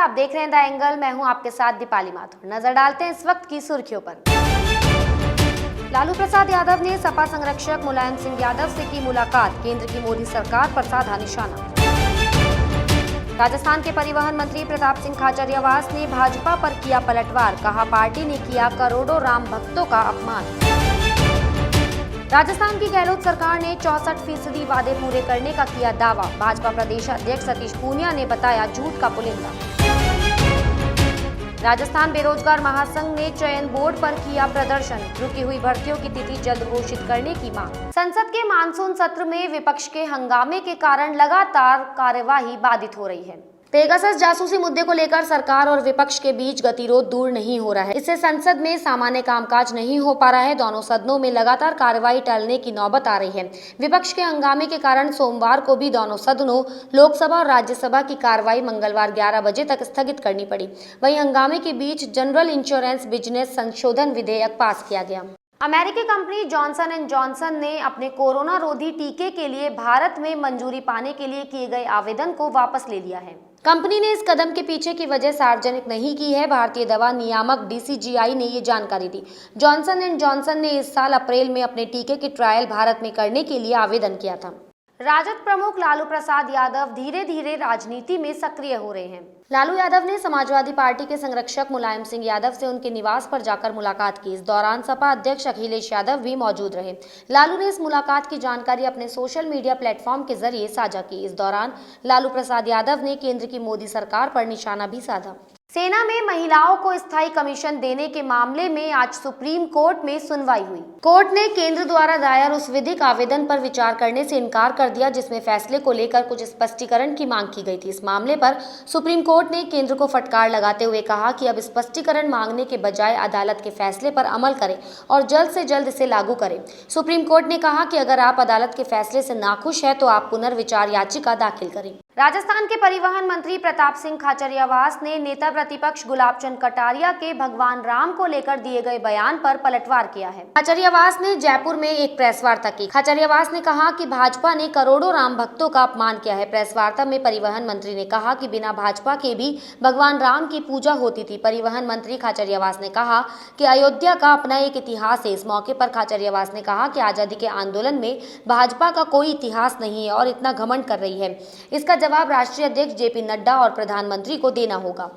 आप देख रहे हैं द एंगल। मैं हूं आपके साथ दीपाली माथुर। नजर डालते हैं इस वक्त की सुर्खियों पर। लालू प्रसाद यादव ने सपा संरक्षक मुलायम सिंह यादव से की मुलाकात, केंद्र की मोदी सरकार पर साधा निशाना। राजस्थान के परिवहन मंत्री प्रताप सिंह खाचरियावास ने भाजपा पर किया पलटवार, कहा पार्टी ने किया करोड़ों राम भक्तों का अपमान। राजस्थान की गहलोत सरकार ने 64% वादे पूरे करने का किया दावा, भाजपा प्रदेश अध्यक्ष सतीश पूनिया ने बताया झूठ का पुलिंदा। राजस्थान बेरोजगार महासंघ ने चयन बोर्ड पर किया प्रदर्शन, रुकी हुई भर्तियों की तिथि जल्द घोषित करने की मांग। संसद के मानसून सत्र में विपक्ष के हंगामे के कारण लगातार कार्यवाही बाधित हो रही है। पेगासस जासूसी मुद्दे को लेकर सरकार और विपक्ष के बीच गतिरोध दूर नहीं हो रहा है। इससे संसद में सामान्य कामकाज नहीं हो पा रहा है। दोनों सदनों में लगातार कार्रवाई टलने की नौबत आ रही है। विपक्ष के हंगामे के कारण सोमवार को भी दोनों सदनों लोकसभा और राज्यसभा की कार्रवाई मंगलवार 11 बजे तक स्थगित करनी पड़ी। वहीं हंगामे के बीच जनरल इंश्योरेंस बिजनेस संशोधन विधेयक पास किया गया। अमेरिकी कंपनी जॉनसन एंड जॉनसन ने अपने कोरोना रोधी टीके के लिए भारत में मंजूरी पाने के लिए किए गए आवेदन को वापस ले लिया है। कंपनी ने इस कदम के पीछे की वजह सार्वजनिक नहीं की है। भारतीय दवा नियामक DCGI ने ये जानकारी दी। जॉनसन एंड जॉनसन ने इस साल अप्रैल में अपने टीके की ट्रायल भारत में करने के लिए आवेदन किया था। राजद प्रमुख लालू प्रसाद यादव धीरे धीरे राजनीति में सक्रिय हो रहे हैं। लालू यादव ने समाजवादी पार्टी के संरक्षक मुलायम सिंह यादव से उनके निवास पर जाकर मुलाकात की। इस दौरान सपा अध्यक्ष अखिलेश यादव भी मौजूद रहे। लालू ने इस मुलाकात की जानकारी अपने सोशल मीडिया प्लेटफॉर्म के जरिए साझा की। इस दौरान लालू प्रसाद यादव ने केंद्र की मोदी सरकार पर निशाना भी साधा। सेना में महिलाओं को स्थायी कमीशन देने के मामले में आज सुप्रीम कोर्ट में सुनवाई हुई। कोर्ट ने केंद्र द्वारा दायर उस विधिक आवेदन पर विचार करने से इनकार कर दिया जिसमें फैसले को लेकर कुछ स्पष्टीकरण की मांग की गई थी। इस मामले पर सुप्रीम कोर्ट ने केंद्र को फटकार लगाते हुए कहा कि अब स्पष्टीकरण मांगने के बजाय अदालत के फैसले पर अमल करें और जल्द से जल्द इसे लागू करें। सुप्रीम कोर्ट ने कहा कि अगर आप अदालत के फैसले से नाखुश है तो आप पुनर्विचार याचिका दाखिल करें। राजस्थान के परिवहन मंत्री प्रताप सिंह खाचरियावास ने नेता प्रतिपक्ष गुलाब चंद कटारिया के भगवान राम को लेकर दिए गए बयान पर पलटवार किया है। खाचरियावास ने जयपुर में एक प्रेस वार्ता की। खाचरियावास ने कहा कि भाजपा ने करोड़ों राम भक्तों का अपमान किया है। प्रेस वार्ता में परिवहन मंत्री ने कहा कि बिना भाजपा के भी भगवान राम की पूजा होती थी। परिवहन मंत्री खाचरियावास ने कहा कि अयोध्या का अपना एक इतिहास है। इस मौके पर खाचरियावास ने कहा कि आजादी के आंदोलन में भाजपा का कोई इतिहास नहीं है और इतना घमंड कर रही है। इसका जवाब राष्ट्रीय अध्यक्ष JP नड्डा और प्रधानमंत्री को देना होगा।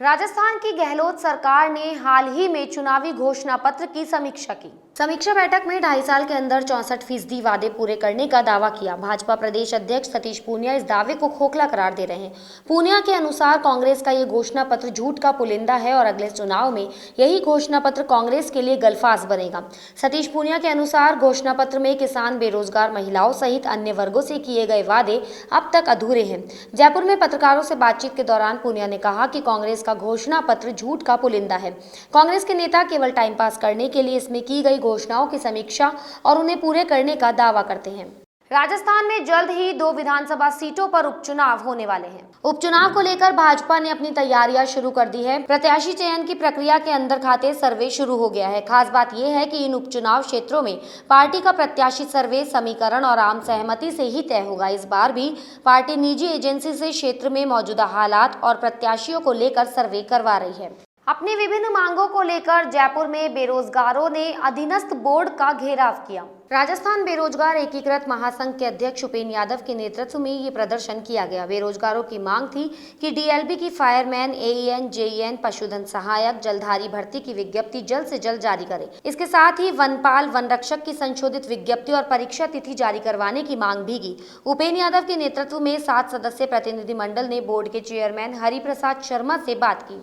राजस्थान की गहलोत सरकार ने हाल ही में चुनावी घोषणा पत्र की समीक्षा की। समीक्षा बैठक में 2.5 साल के अंदर 64% वादे पूरे करने का दावा किया। भाजपा प्रदेश अध्यक्ष सतीश पूनिया इस दावे को खोखला करार दे रहे हैं। पूनिया के अनुसार कांग्रेस का ये घोषणा पत्र झूठ का पुलिंदा है और अगले चुनाव में यही घोषणा पत्र कांग्रेस के लिए गलफास बनेगा। सतीश पूनिया के अनुसार घोषणा पत्र में किसान, बेरोजगार महिलाओं सहित अन्य वर्गों से किए गए वादे अब तक अधूरे हैं। जयपुर में पत्रकारों से बातचीत के दौरान पूनिया ने कहा कि कांग्रेस का घोषणा पत्र झूठ का पुलिंदा है। कांग्रेस के नेता केवल टाइम पास करने के लिए इसमें की गई घोषणाओं की समीक्षा और उन्हें पूरे करने का दावा करते हैं। राजस्थान में जल्द ही 2 विधानसभा सीटों पर उपचुनाव होने वाले हैं। उपचुनाव को लेकर भाजपा ने अपनी तैयारियां शुरू कर दी है। प्रत्याशी चयन की प्रक्रिया के अंदर खाते सर्वे शुरू हो गया है। खास बात यह है कि इन उपचुनाव क्षेत्रों में पार्टी का प्रत्याशी सर्वे समीकरण और आम सहमति से ही तय होगा। इस बार भी पार्टी निजी एजेंसी से क्षेत्र में मौजूदा हालात और प्रत्याशियों को लेकर सर्वे करवा रही है। अपनी विभिन्न मांगों को लेकर जयपुर में बेरोजगारों ने अधीनस्थ बोर्ड का घेराव किया। राजस्थान बेरोजगार एकीकृत महासंघ के अध्यक्ष उपेन्द्र यादव के नेतृत्व में ये प्रदर्शन किया गया। बेरोजगारों की मांग थी कि DLB की फायरमैन, AEN, JEN, पशुधन सहायक, जलधारी भर्ती की विज्ञप्ति जल्द से जल्द जारी करे। इसके साथ ही वनपाल, वन रक्षक की संशोधित विज्ञप्ति और परीक्षा तिथि जारी करवाने की मांग भी की। उपेन्द्र यादव के नेतृत्व में 7 सदस्यीय प्रतिनिधिमंडल ने बोर्ड के चेयरमैन हरिप्रसाद शर्मा से बात की।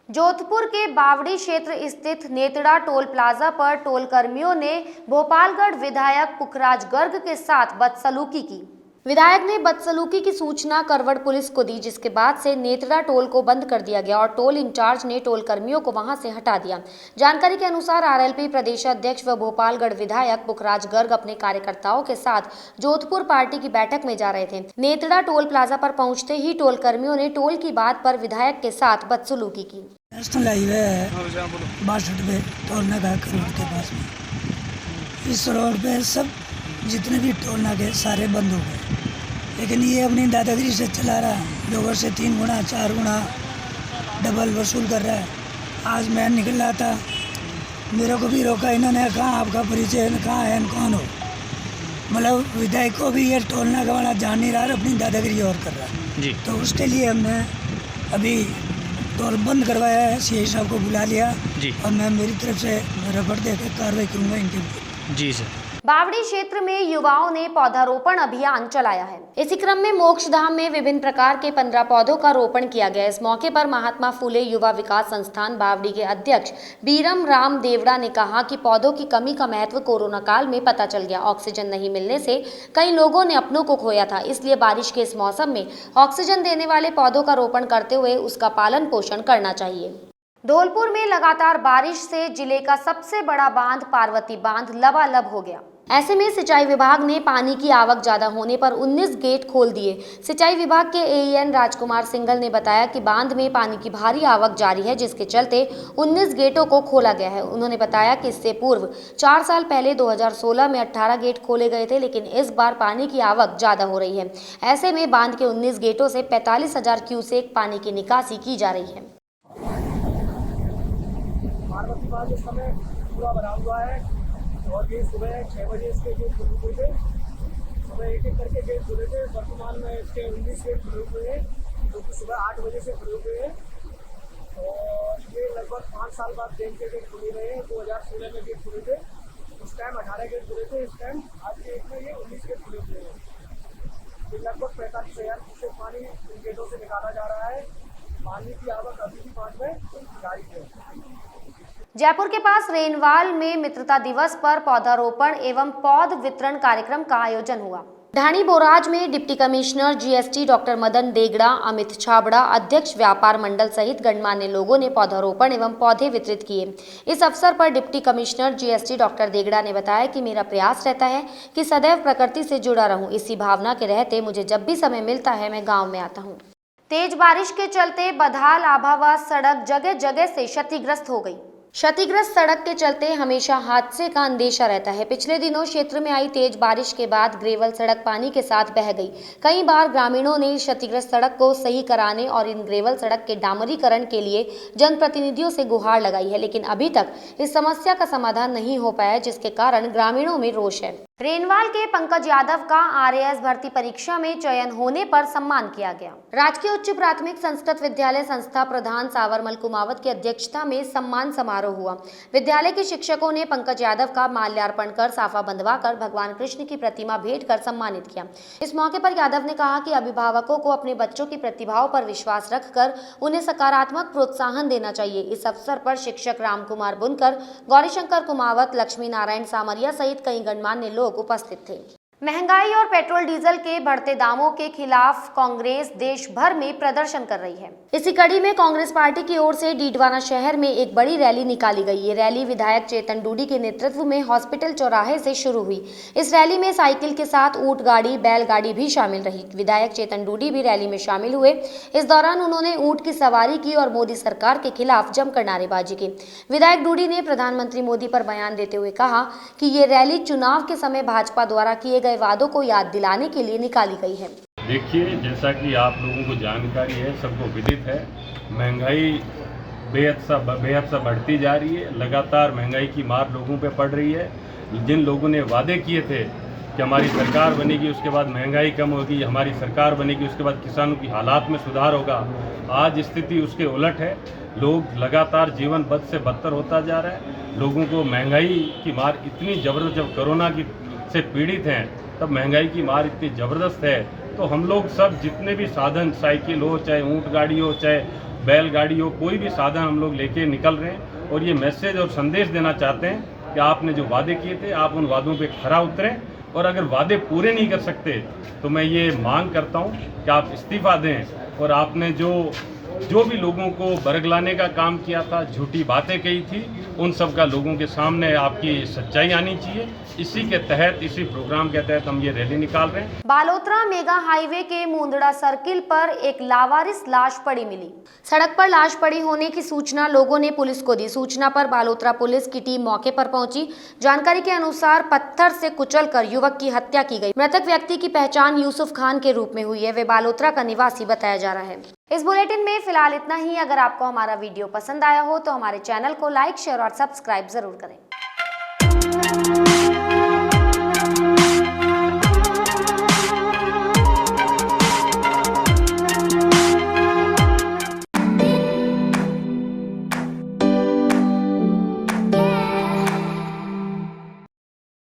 जोधपुर के बावड़ी क्षेत्र स्थित नेतड़ा टोल प्लाजा पर टोल कर्मियों ने भोपालगढ़ विधायक पुखराज गर्ग के साथ बदसलूकी की। विधायक ने बदसलूकी की सूचना करवड़ पुलिस को दी, जिसके बाद से नेतड़ा टोल को बंद कर दिया गया और टोल इंचार्ज ने टोल कर्मियों को वहां से हटा दिया। जानकारी के अनुसार RLP प्रदेशाध्यक्ष व भोपालगढ़ विधायक पुखराज गर्ग अपने कार्यकर्ताओं के साथ जोधपुर पार्टी की बैठक में जा रहे थे। नेतड़ा टोल प्लाजा पर पहुंचते ही टोल कर्मियों ने टोल की बात पर विधायक के साथ बदसलूकी की। नेशनल हाईवे है 62 पे टोल नाका करोड़ के पास में। इस रोड पे सब जितने भी टोल नाके सारे बंद हो गए, लेकिन ये अपनी दादागिरी से चला रहा है। 2 वर्ष से 3 गुना 4 गुना डबल वसूल कर रहा है। आज मैं निकल रहा था, मेरे को भी रोका इन्होंने, कहाँ आपका परिचय, कहाँ है, कौन हो। मतलब विधायक को भी ये टोल नाका वाला जान नहीं रहा, अपनी दादागिरी और कर रहा है जी। तो उसके लिए हमने अभी टोल बंद करवाया है, सीआई साहब को बुला लिया जी। और मैं मेरी तरफ से रबड़ देकर कार्रवाई करूँगा इनके ऊपर। जी सर। बावड़ी क्षेत्र में युवाओं ने पौधारोपण अभियान चलाया है। इसी क्रम में मोक्षधाम में विभिन्न प्रकार के 15 पौधों का रोपण किया गया। इस मौके पर महात्मा फुले युवा विकास संस्थान बावड़ी के अध्यक्ष बीरम राम देवड़ा ने कहा कि पौधों की कमी का महत्व कोरोना काल में पता चल गया। ऑक्सीजन नहीं मिलने से कई लोगों ने अपनों को खोया था, इसलिए बारिश के इस मौसम में ऑक्सीजन देने वाले पौधों का रोपण करते हुए उसका पालन पोषण करना चाहिए। धौलपुर में लगातार बारिश से जिले का सबसे बड़ा बांध पार्वती बांध लबालब हो गया। ऐसे में सिंचाई विभाग ने पानी की आवक ज्यादा होने पर 19 गेट खोल दिए। सिंचाई विभाग के एईएन राजकुमार सिंघल ने बताया कि बांध में पानी की भारी आवक जारी है, जिसके चलते 19 गेटों को खोला गया है। उन्होंने बताया कि इससे पूर्व 4 साल पहले 2016 में 18 गेट खोले गए थे, लेकिन इस बार पानी की आवक ज्यादा हो रही है। ऐसे में बांध के 19 गेटों से 45,000 क्यूसेक पानी की निकासी की जा रही है। पार्वती बांध इस समय पूरा बना हुआ है और ये सुबह 6 बजे इसके गेट खुले हुए थे। सुबह एक एक करके गेट खुले थे। वर्तमान में इसके 19 गेट खुले हुए हैं, जो कि सुबह 8 बजे से खुले हुए हैं और ये लगभग 5 साल बाद डेम के गेट खुले रहे हैं। 2016 में गेट खुले थे, उस टाइम 18 गेट खुले थे, इस टाइम आज के एक में ये 19 गेट खुले हुए हैं। ये लगभग 45,000 क्यूसेक पानी इन गेटों से निकाला जा रहा है। पानी की आवक अभी भी बांध में जारी है। जयपुर के पास रेनवाल में मित्रता दिवस पर पौधारोपण एवं पौध वितरण कार्यक्रम का आयोजन हुआ। ढाणी बोराज में deputy commissioner GST doctor Madan Degra, Amit Chhabra, अध्यक्ष व्यापार मंडल सहित गणमान्य लोगों ने पौधारोपण एवं पौधे वितरित किए। इस अवसर पर डिप्टी कमिश्नर जीएसटी डॉक्टर देगड़ा ने बताया कि मेरा प्रयास रहता है कि सदैव प्रकृति से जुड़ा रहूं। इसी भावना के रहते मुझे जब भी समय मिलता है मैं गाँव में आता हूँ। तेज बारिश के चलते बधाल आभावा सड़क जगह जगह से क्षतिग्रस्त हो गई। क्षतिग्रस्त सड़क के चलते हमेशा हादसे का अंदेशा रहता है। पिछले दिनों क्षेत्र में आई तेज बारिश के बाद ग्रेवल सड़क पानी के साथ बह गई। कई बार ग्रामीणों ने क्षतिग्रस्त सड़क को सही कराने और इन ग्रेवल सड़क के डामरीकरण के लिए जनप्रतिनिधियों से गुहार लगाई है, लेकिन अभी तक इस समस्या का समाधान नहीं हो पाया, जिसके कारण ग्रामीणों में रोष है। रेनवाल के पंकज यादव का आरएएस भर्ती परीक्षा में चयन होने पर सम्मान किया गया। राजकीय उच्च प्राथमिक संस्कृत विद्यालय संस्था प्रधान सावरमल कुमावत की अध्यक्षता में सम्मान समारोह हुआ। विद्यालय के शिक्षकों ने पंकज यादव का माल्यार्पण कर साफा बंधवाकर भगवान कृष्ण की प्रतिमा भेंट कर सम्मानित किया। इस मौके पर यादव ने कहा कि अभिभावकों को अपने बच्चों की प्रतिभाओं पर विश्वास रखकर उन्हें सकारात्मक प्रोत्साहन देना चाहिए। इस अवसर पर शिक्षक रामकुमार बुनकर, गौरीशंकर कुमावत, लक्ष्मी नारायण सामरिया सहित कई गणमान्य लोग उपस्थित थे। महंगाई और पेट्रोल डीजल के बढ़ते दामों के खिलाफ कांग्रेस देश भर में प्रदर्शन कर रही है। इसी कड़ी में कांग्रेस पार्टी की ओर से डीडवाना शहर में एक बड़ी रैली निकाली गई। ये रैली विधायक चेतन डूडी के नेतृत्व में हॉस्पिटल चौराहे से शुरू हुई। इस रैली में साइकिल के साथ ऊंट गाड़ी, बैलगाड़ी भी शामिल रही। विधायक चेतन डूडी भी रैली में शामिल हुए। इस दौरान उन्होंने ऊंट की सवारी की और मोदी सरकार के खिलाफ जमकर नारेबाजी की। विधायक डूडी ने प्रधानमंत्री मोदी पर बयान देते हुए कहा कि ये रैली चुनाव के समय भाजपा द्वारा किए गए वादों को याद दिलाने के लिए निकाली गई है। देखिए, जैसा कि आप लोगों को जानकारी है, सबको विदित है, महंगाई बेहद सा बढ़ती जा रही है। लगातार महंगाई की मार लोगों पे पड़ रही है। जिन लोगों ने वादे किए थे कि हमारी सरकार बनेगी, उसके बाद महंगाई कम होगी, हमारी सरकार बनेगी, उसके बाद किसानों की हालात में सुधार होगा, आज स्थिति उसके उलट है। लोग लगातार जीवन बद से बदतर होता जा रहा है। लोगों को महंगाई की मार इतनी ज़बरदस्त, जब कोरोना की से पीड़ित हैं तब महंगाई की मार इतनी ज़बरदस्त है, तो हम लोग सब जितने भी साधन, साइकिल हो, चाहे ऊंट गाड़ी हो, चाहे बैलगाड़ी हो, कोई भी साधन हम लोग लेके निकल रहे हैं और ये मैसेज और संदेश देना चाहते हैं कि आपने जो वादे किए थे, आप उन वादों पे खरा उतरें और अगर वादे पूरे नहीं कर सकते तो मैं ये मांग करता हूँ कि आप इस्तीफा दें। और आपने जो भी लोगों को बरगलाने का काम किया था, झूठी बातें कही थी, उन सब का लोगों के सामने आपकी सच्चाई आनी चाहिए। इसी के तहत, इसी प्रोग्राम के तहत हम ये रैली निकाल रहे हैं। बालोतरा मेगा हाईवे के मुंदड़ा सर्किल पर एक लावारिस लाश पड़ी मिली। सड़क पर लाश पड़ी होने की सूचना लोगों ने पुलिस को दी। सूचना पर बालोतरा पुलिस की टीम मौके पर पहुंची। जानकारी के अनुसार पत्थर से कुचलकर युवक की हत्या की गई। मृतक व्यक्ति की पहचान यूसुफ खान के रूप में हुई है। वे बालोतरा का निवासी बताया जा रहा है। इस बुलेटिन में फिलहाल इतना ही। अगर आपको हमारा वीडियो पसंद आया हो तो हमारे चैनल को लाइक, शेयर और सब्सक्राइब जरूर करें।